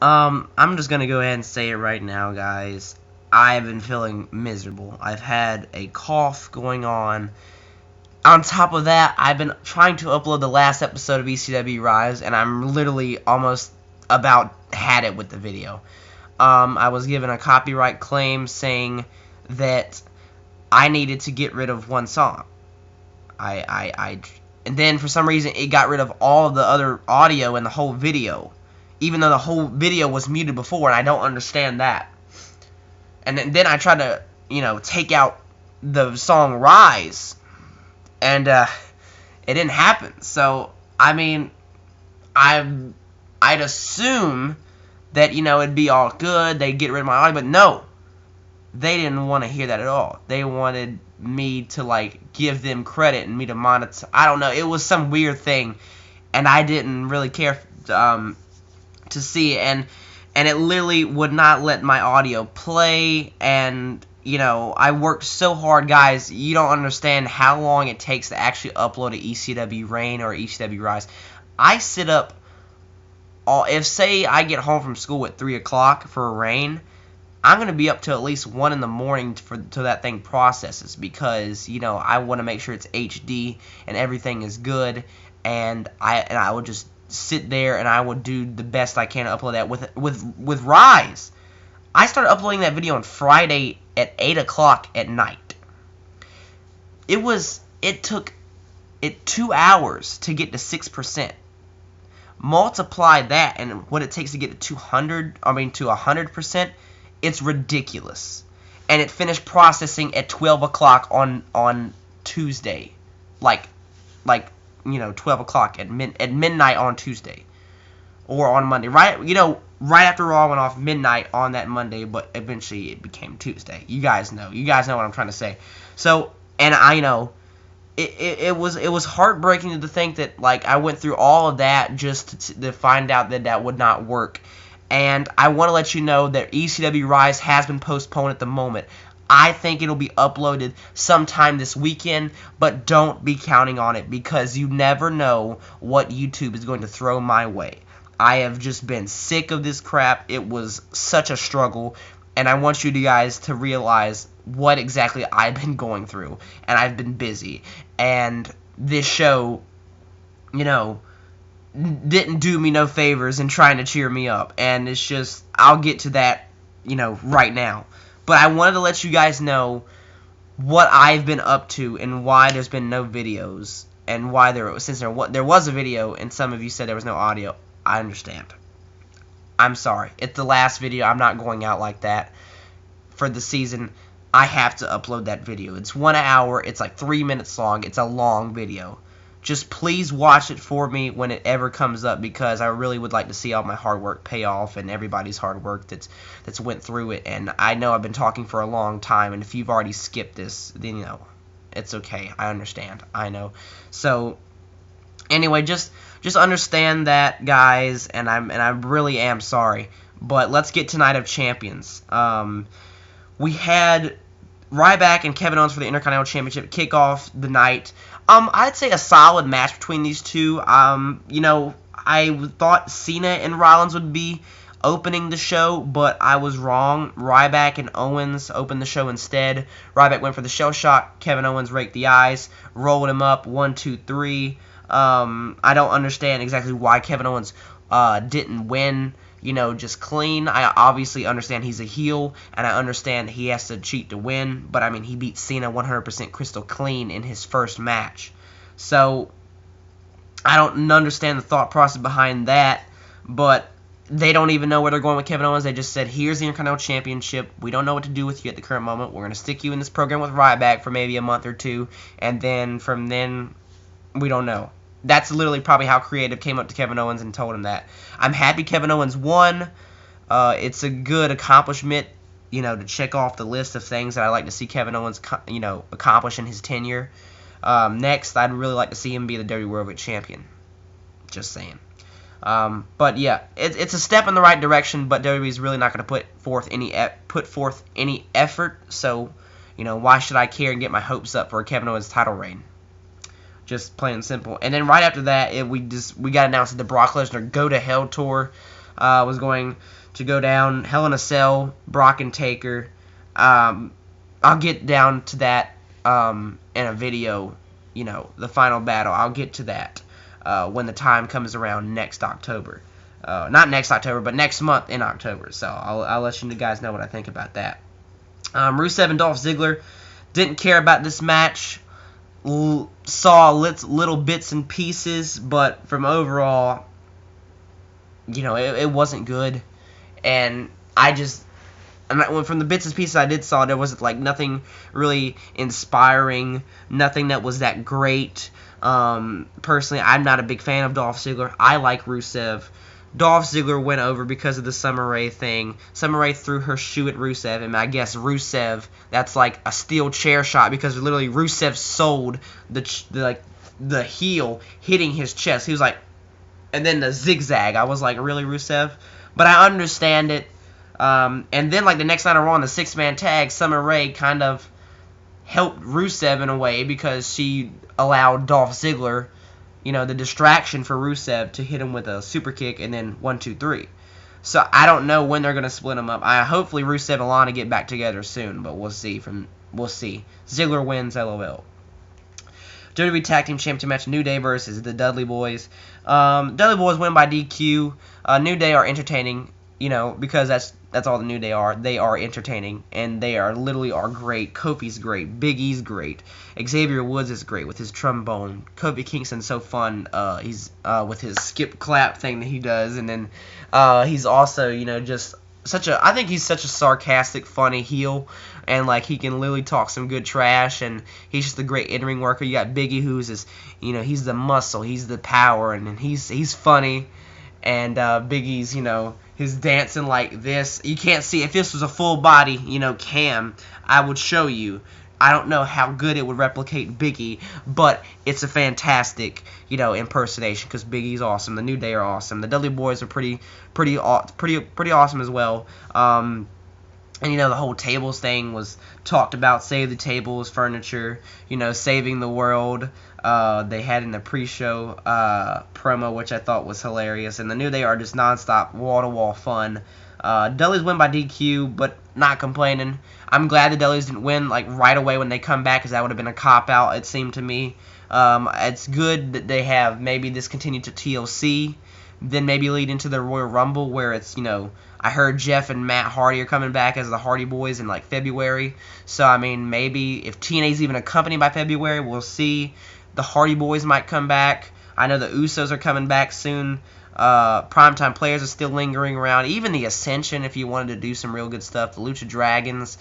I'm just gonna go ahead and say it right now, guys. I've been feeling miserable. I've had a cough going on. On top of that, I've been trying to upload the last episode of ECW Rise, and I'm literally almost about had it with the video. I was given a copyright claim saying that I needed to get rid of one song. And then for some reason it got rid of all of the other audio in the whole video, even though the whole video was muted before, and I don't understand that. And then I tried to, take out the song Rise, and it didn't happen. So, I mean, I'd assume that, it'd be all good, they'd get rid of my audio, but no. They didn't want to hear that at all. They wanted me to, give them credit and me to monetize. I don't know. It was some weird thing, and I didn't really care to see it. And it literally would not let my audio play, and, I worked so hard, guys. You don't understand how long it takes to actually upload an ECW Reign or ECW Rise. I sit up, if, say, I get home from school at 3 o'clock for a Reign, I'm going to be up till at least 1 in the morning till that thing processes, because, I want to make sure it's HD and everything is good, and I will just sit there and I will do the best I can to upload that with Rise. I started uploading that video on Friday at 8 o'clock at night. It took 2 hours to get to 6%. Multiply that and what it takes to get to 100%. It's ridiculous. And it finished processing at 12 o'clock on Tuesday. Like 12 o'clock at midnight on Tuesday. Or on Monday. Right after Raw went off, midnight on that Monday, but eventually it became Tuesday. You guys know. You guys know what I'm trying to say. So, and I know it was heartbreaking to think that, I went through all of that just to find out that would not work. And I want to let you know that ECW Rise has been postponed at the moment. I think it'll be uploaded sometime this weekend, but don't be counting on it, because you never know what YouTube is going to throw my way. I have just been sick of this crap. It was such a struggle, and I want you guys to realize what exactly I've been going through, and I've been busy. And this show, didn't do me no favors in trying to cheer me up, and it's just, I'll get to that, right now. But I wanted to let you guys know what I've been up to and why there's been no videos, and why there was a video and some of you said there was no audio. I understand. I'm sorry. It's the last video. I'm not going out like that for the season. I have to upload that video. It's 1 hour. It's 3 minutes long. It's a long video. Just please watch it for me when it ever comes up, because I really would like to see all my hard work pay off and everybody's hard work that's went through it. And I know I've been talking for a long time, and if you've already skipped this, then it's okay. I understand. I know. So anyway, just understand that, guys, and I really am sorry. But let's get to Night of Champions. We had Ryback and Kevin Owens for the Intercontinental Championship kick off the night. I'd say a solid match between these two. I thought Cena and Rollins would be opening the show, but I was wrong. Ryback and Owens opened the show instead. Ryback went for the shell shock. Kevin Owens raked the eyes, rolled him up, 1, 2, 3. I don't understand exactly why Kevin Owens didn't win, just clean. I obviously understand he's a heel, and I understand he has to cheat to win, but I mean, he beat Cena 100% crystal clean in his first match. So, I don't understand the thought process behind that, but they don't even know where they're going with Kevin Owens. They just said, here's the Intercontinental Championship. We don't know what to do with you at the current moment. We're going to stick you in this program with Ryback for maybe a month or two, and then from then, we don't know. That's literally probably how creative came up to Kevin Owens and told him that. I'm happy Kevin Owens won. It's a good accomplishment, to check off the list of things that I like to see Kevin Owens, accomplish in his tenure. Next, I'd really like to see him be the WWE World Champion. Just saying. But yeah, it's a step in the right direction, but WWE's really not going to put forth any effort. So, why should I care and get my hopes up for a Kevin Owens title reign? Just plain and simple. And then right after that, we got announced that the Brock Lesnar Go to Hell tour. was going to go down. Hell in a Cell, Brock and Taker. I'll get down to that in a video, the final battle. I'll get to that when the time comes around next October. Not next October, but next month in October. So I'll let you guys know what I think about that. Rusev and Dolph Ziggler, didn't care about this match. Saw little bits and pieces, but from overall, it wasn't good. And from the bits and pieces I did saw, there was nothing really inspiring, nothing that was that great. Personally, I'm not a big fan of Dolph Ziggler. I like Rusev. Dolph Ziggler went over because of the Summer Rae thing. Summer Rae threw her shoe at Rusev, and I guess Rusev, that's like a steel chair shot, because literally Rusev sold the heel hitting his chest. He was like, and then the zigzag. I was like, really, Rusev? But I understand it. And then the next night on Raw in the 6-man tag, Summer Rae kind of helped Rusev in a way, because she allowed Dolph Ziggler, the distraction for Rusev to hit him with a super kick and then 1, 2, 3. So I don't know when they're gonna split them up. Hopefully Rusev and Lana get back together soon, but we'll see. Ziggler wins, LOL. WWE Tag Team Championship match: New Day versus the Dudley Boyz. Dudley Boyz win by DQ. New Day are entertaining, because that's all the New Day are. They are entertaining, and they literally are great. Kofi's great. Big E's great. Xavier Woods is great with his trombone. Kofi Kingston's so fun. He's with his skip clap thing that he does, and then he's also just I think he's such a sarcastic, funny heel, and he can literally talk some good trash, and he's just a great in-ring worker. You got Big E, who's he's the muscle, he's the power, and he's funny, and Big E's his dancing like this. You can't see. If this was a full body, cam, I would show you. I don't know how good it would replicate Big E, but it's a fantastic, impersonation, because Big E's awesome. The New Day are awesome. The Dudley Boyz are pretty awesome as well. And the whole tables thing was talked about. Save the tables, furniture, saving the world. They had in the pre-show promo, which I thought was hilarious. And the New Day are just nonstop, wall-to-wall fun. Dudley's win by DQ, but not complaining. I'm glad the Dudleys didn't win right away when they come back, because that would have been a cop-out, it seemed to me. It's good that they have maybe this continue to TLC, then maybe lead into the Royal Rumble, where it's, I heard Jeff and Matt Hardy are coming back as the Hardy Boys in February. So, maybe if TNA's even a company by February, we'll see. The Hardy Boys might come back. I know the Usos are coming back soon. Primetime Players are still lingering around. Even the Ascension, if you wanted to do some real good stuff. The Lucha Dragons.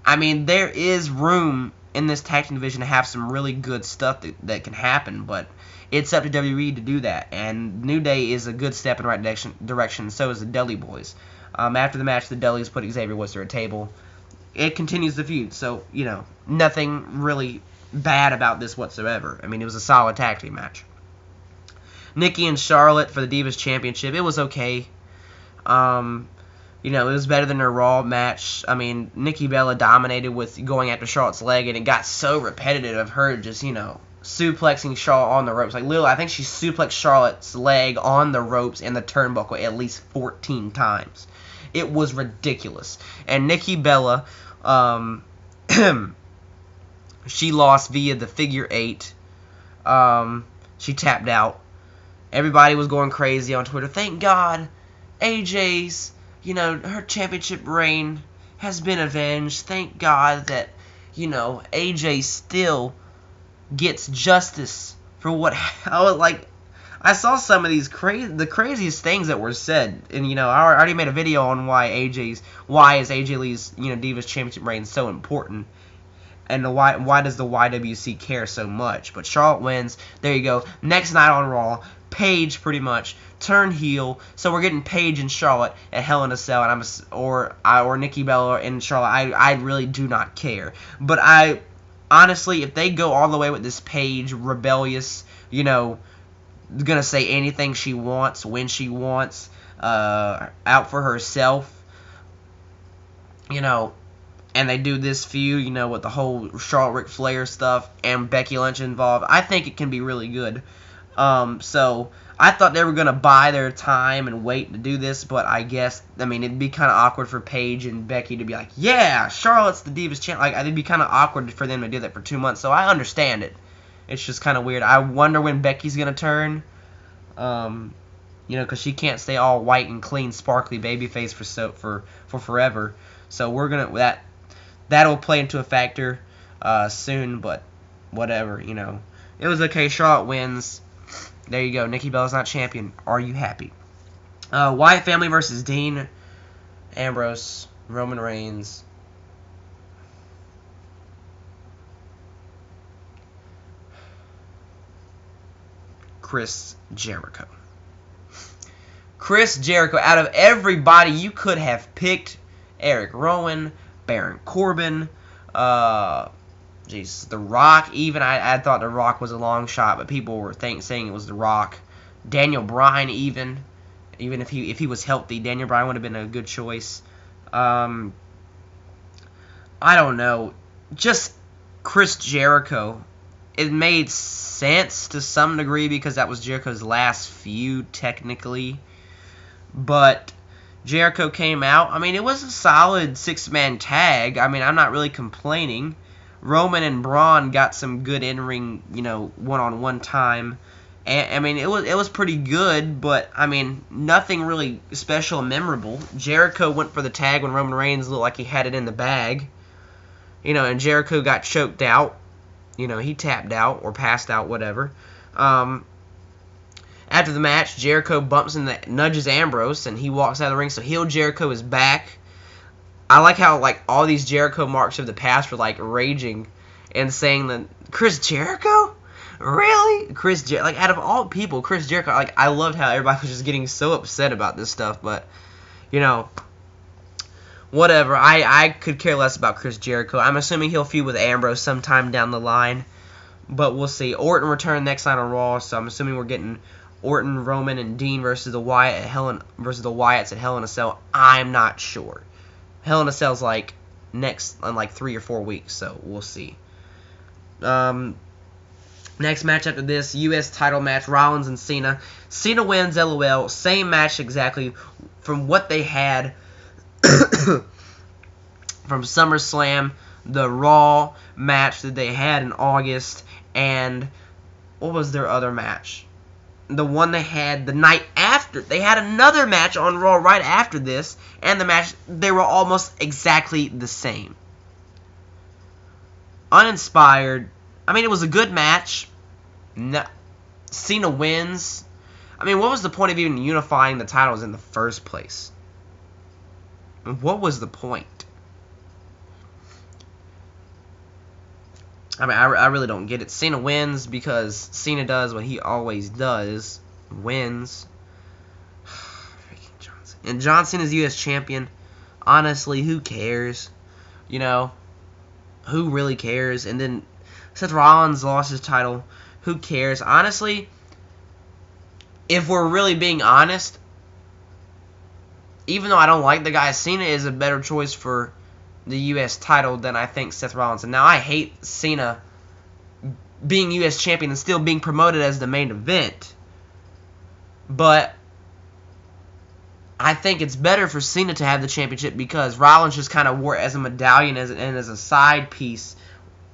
There is room in this tag team division to have some really good stuff that can happen, but it's up to WWE to do that. And New Day is a good step in the right direction. So is the Dudley Boyz. After the match, the Dudleys put Xavier Woods through a table. It continues the feud. So, nothing really bad about this whatsoever. It was a solid tag team match. Nikki and Charlotte for the Divas Championship. It was okay. It was better than their Raw match. Nikki Bella dominated with going after Charlotte's leg, and it got so repetitive of her just, suplexing Charlotte on the ropes. Literally, I think she suplexed Charlotte's leg on the ropes and the turnbuckle at least 14 times. It was ridiculous. And Nikki Bella, she lost via the figure 8. She tapped out. Everybody was going crazy on Twitter. Thank God AJ's, her championship reign has been avenged. Thank God that, AJ still gets justice for what I saw some of these the craziest things that were said, and I already made a video on why is AJ Lee's Divas Championship reign so important, and why does the YWC care so much. But Charlotte wins. There you go. Next night on Raw, Paige pretty much turned heel, so we're getting Paige and Charlotte at Hell in a Cell, and or Nikki Bella and Charlotte. I really do not care, but honestly, if they go all the way with this Paige rebellious, gonna say anything she wants when she wants, out for herself, and they do this feud, with the whole Charlotte Ric Flair stuff and Becky Lynch involved, I think it can be really good. So I thought they were going to buy their time and wait to do this, but I guess, I mean, it'd be kind of awkward for Paige and Becky to be like, yeah, Charlotte's the Divas Champ. Like, it'd be kind of awkward for them to do that for 2 months, so I understand it. It's just kind of weird. I wonder when Becky's going to turn, you know, because she can't stay all white and clean, sparkly babyface for forever. So we're going to, that'll play into a factor soon, but whatever, you know. It was okay. Charlotte wins. There you go. Nikki Bella's not champion. Are you happy? Wyatt family versus Dean Ambrose, Roman Reigns. Chris Jericho. Chris Jericho. Out of everybody you could have picked, Eric Rowan, Baron Corbin, Jesus, The Rock. Even I thought The Rock was a long shot, but people were saying it was The Rock. Daniel Bryan, even if he was healthy, Daniel Bryan would have been a good choice. I don't know, just Chris Jericho. It made sense to some degree because that was Jericho's last feud technically, but Jericho came out. I mean, it was a solid 6-man tag. I mean, I'm not really complaining. Roman and Braun got some good in-ring, you know, one-on-one time. And I mean, it was pretty good, but I mean, nothing really special and memorable. Jericho went for the tag when Roman Reigns looked like he had it in the bag. You know, and Jericho got choked out. You know, he tapped out or passed out, whatever. After the match, Jericho nudges Ambrose, and he walks out of the ring. So heel Jericho is back. I like how like all these Jericho marks of the past were like raging and saying that Chris Jericho, really? Like out of all people, Chris Jericho. Like I loved how everybody was just getting so upset about this stuff, but you know. Whatever, I could care less about Chris Jericho. I'm assuming he'll feud with Ambrose sometime down the line, but we'll see. Orton returned next night on Raw, so I'm assuming we're getting Orton, Roman, and Dean versus the Wyatts at Hell in a Cell. I'm not sure. Hell in a Cell's like next in like 3 or 4 weeks, so we'll see. Next match after this, U.S. title match, Rollins and Cena. Cena wins, LOL. Same match exactly from what they had from SummerSlam, the Raw match that they had in August, and what was their other match? The one they had the night after. They had another match on Raw right after this, and the match, they were almost exactly the same. Uninspired. I mean, it was a good match. No, Cena wins. I mean, what was the point of even unifying the titles in the first place? What was the point? I mean, I really don't get it. Cena wins because Cena does what he always does. Wins. Freaking Johnson. And Johnson is U.S. champion. Honestly, who cares? You know, who really cares? And then Seth Rollins lost his title. Who cares? Honestly, if we're really being honest, even though I don't like the guy, Cena is a better choice for the U.S. title than I think Seth Rollins. And now I hate Cena being U.S. champion and still being promoted as the main event. But I think it's better for Cena to have the championship because Rollins just kind of wore it as a medallion and as a side piece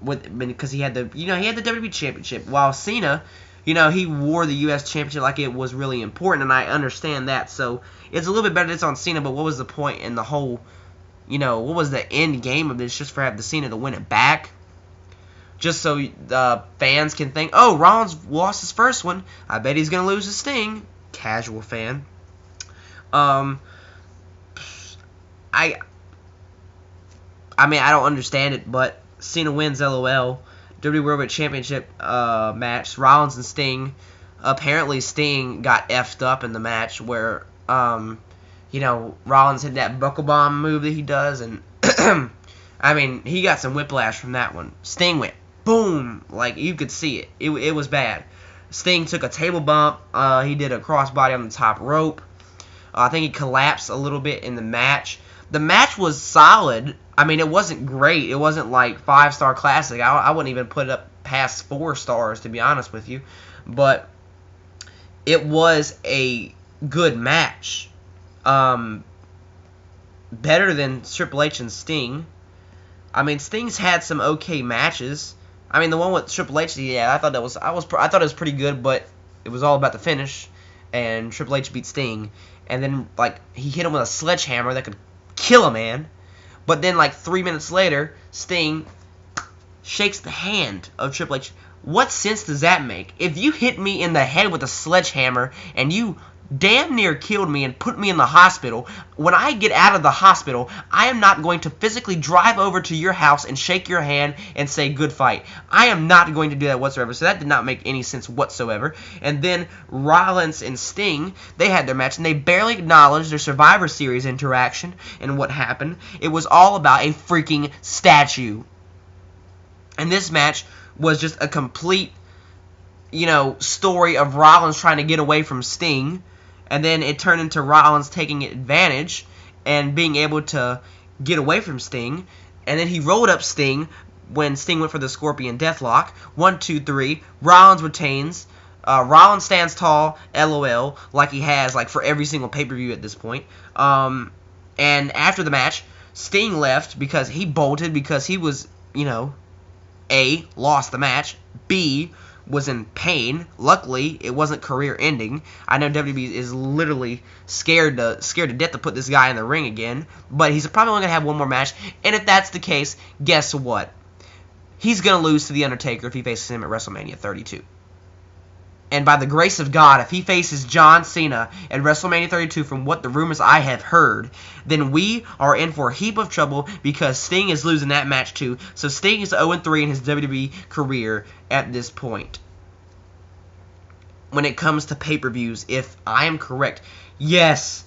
because he had the WWE championship, while Cena, you know, he wore the U.S. championship like it was really important, and I understand that. So it's a little bit better that it's on Cena, but what was the point in the whole, you know, what was the end game of this? Just for having the Cena to win it back? Just so the fans can think, oh, Rollins lost his first one. I bet he's going to lose his Sting. Casual fan. I mean, I don't understand it, but Cena wins, LOL. WWE World Championship match, Rollins and Sting. Apparently Sting got effed up in the match where, you know, Rollins had that buckle bomb move that he does, and I mean, he got some whiplash from that one. Sting went boom, like you could see it. It was bad. Sting took a table bump. He did a crossbody on the top rope. I think he collapsed a little bit in the match. The match was solid. I mean, it wasn't great. It wasn't like 5-star classic. I wouldn't even put it up past 4 stars, to be honest with you. But it was a good match. Better than Triple H and Sting. I mean, Sting's had some okay matches. I mean, the one with Triple H, yeah, I thought it was pretty good, but it was all about the finish, and Triple H beat Sting, and then like he hit him with a sledgehammer that could kill a man, but then like 3 minutes later, Sting shakes the hand of Triple H. What sense does that make? If you hit me in the head with a sledgehammer and you damn near killed me and put me in the hospital, when I get out of the hospital, I am not going to physically drive over to your house and shake your hand and say good fight. I am not going to do that whatsoever. So that did not make any sense whatsoever. And then Rollins and Sting, they had their match, and they barely acknowledged their Survivor Series interaction and what happened. It was all about a freaking statue. And this match was just a complete, story of Rollins trying to get away from Sting. And then it turned into Rollins taking advantage and being able to get away from Sting. And then he rolled up Sting when Sting went for the Scorpion Deathlock. 1, 2, 3. Rollins retains. Rollins stands tall, LOL, like he has for every single pay-per-view at this point. And after the match, Sting left because he bolted because he was, A, lost the match, B, was in pain. Luckily, it wasn't career-ending. I know WWE is literally scared to death to put this guy in the ring again, but he's probably only going to have one more match, and if that's the case, guess what? He's going to lose to The Undertaker if he faces him at WrestleMania 32. And by the grace of God, if he faces John Cena at WrestleMania 32, from what the rumors I have heard, then we are in for a heap of trouble because Sting is losing that match too. So Sting is 0-3 in his WWE career at this point. When it comes to pay-per-views, if I am correct, yes,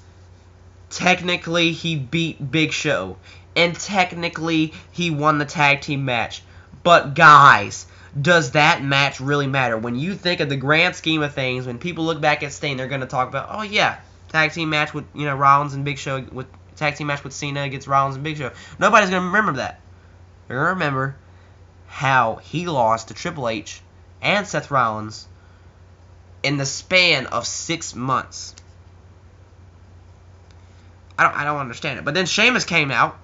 technically he beat Big Show. And technically he won the tag team match. But guys, does that match really matter? When you think of the grand scheme of things, when people look back at Sting, they're going to talk about, oh yeah, tag team match with Rollins and Big Show, with tag team match with Cena against Rollins and Big Show. Nobody's going to remember that. They're going to remember how he lost to Triple H and Seth Rollins in the span of 6 months. I don't understand it. But then Sheamus came out,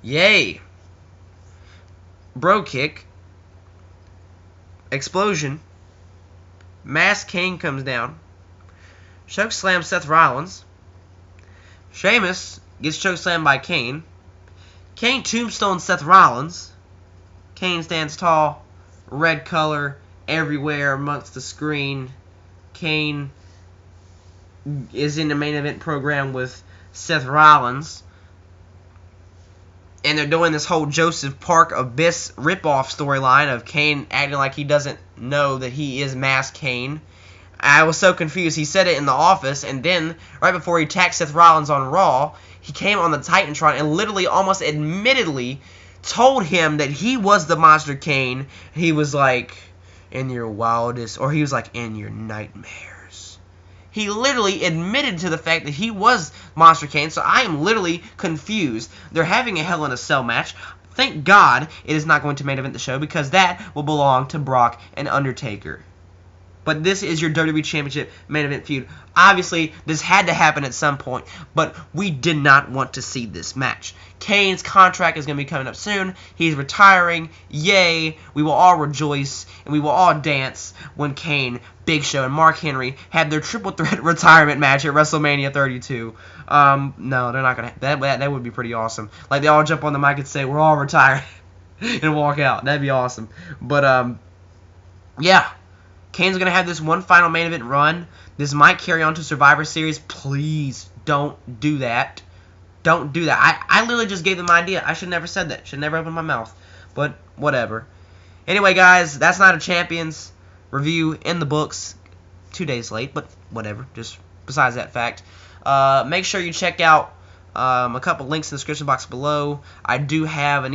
Yay. Bro kick. Explosion. Mass Kane comes down. Choke slam Seth Rollins. Sheamus gets choke slammed by Kane. Kane tombstones Seth Rollins. Kane stands tall. Red color everywhere amongst the screen. Kane is in the main event program with Seth Rollins. And they're doing this whole Joseph Park Abyss ripoff storyline of Kane acting like he doesn't know that he is Mass Kane. I was so confused. He said it in the office, and then, right before he attacked Seth Rollins on Raw, he came on the Titantron and literally, almost admittedly, told him that he was the Monster Kane. He was like, in your wildest, or he was like, in your nightmares. He literally admitted to the fact that he was Monster Kane, so I am literally confused. They're having a Hell in a Cell match. Thank God it is not going to main event the show, because that will belong to Brock and Undertaker. But this is your WWE Championship main event feud. Obviously, this had to happen at some point, but we did not want to see this match. Kane's contract is going to be coming up soon. He's retiring. Yay. We will all rejoice, and we will all dance when Kane, Big Show, and Mark Henry had their triple threat retirement match at WrestleMania 32. No, they're not going to. That would be pretty awesome. Like, they all jump on the mic and say, we're all retired, and walk out. That'd be awesome. But, yeah. Kane's going to have this one final main event run. This might carry on to Survivor Series. Please don't do that. Don't do that. I literally just gave them an idea. I should never said that. Should never opened my mouth. But whatever. Anyway, guys, that's Night of Champions review in the books. 2 days late, but whatever. Just besides that fact. Make sure you check out a couple links in the description box below. I do have an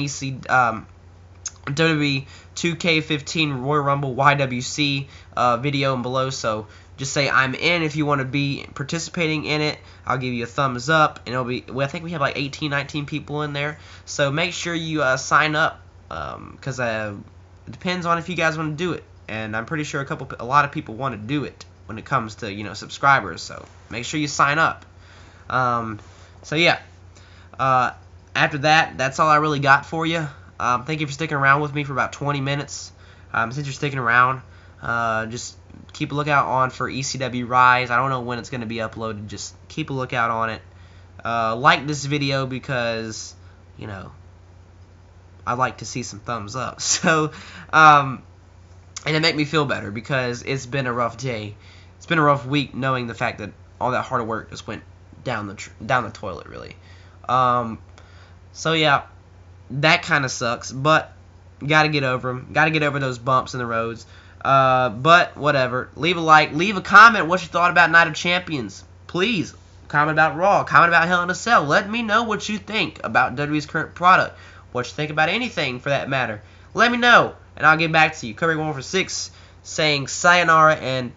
WWE 2K15 Royal Rumble YWC video and below, so just say I'm in if you want to be participating in it. I'll give you a thumbs up, and it'll be, well, I think we have like 18, 19 people in there, so make sure you sign up, because It depends on if you guys want to do it, and I'm pretty sure a lot of people want to do it when it comes to, you know, subscribers. So make sure you sign up. So yeah. After that, that's all I really got for you. Thank you for sticking around with me for about 20 minutes. Since you're sticking around, just keep a lookout on for ECW Rise. I don't know when it's going to be uploaded. Just keep a lookout on it. Like this video because, you know, I like to see some thumbs up. So, and it make me feel better because it's been a rough day. It's been a rough week knowing the fact that all that hard work just went down the toilet, really. So yeah, that kind of sucks, but got to get over them. Got to get over those bumps in the roads. But whatever. Leave a like. Leave a comment what you thought about Night of Champions. Please. Comment about Raw. Comment about Hell in a Cell. Let me know what you think about WWE's current product. What you think about anything for that matter. Let me know, and I'll get back to you. Covering 1 for 6, saying sayonara and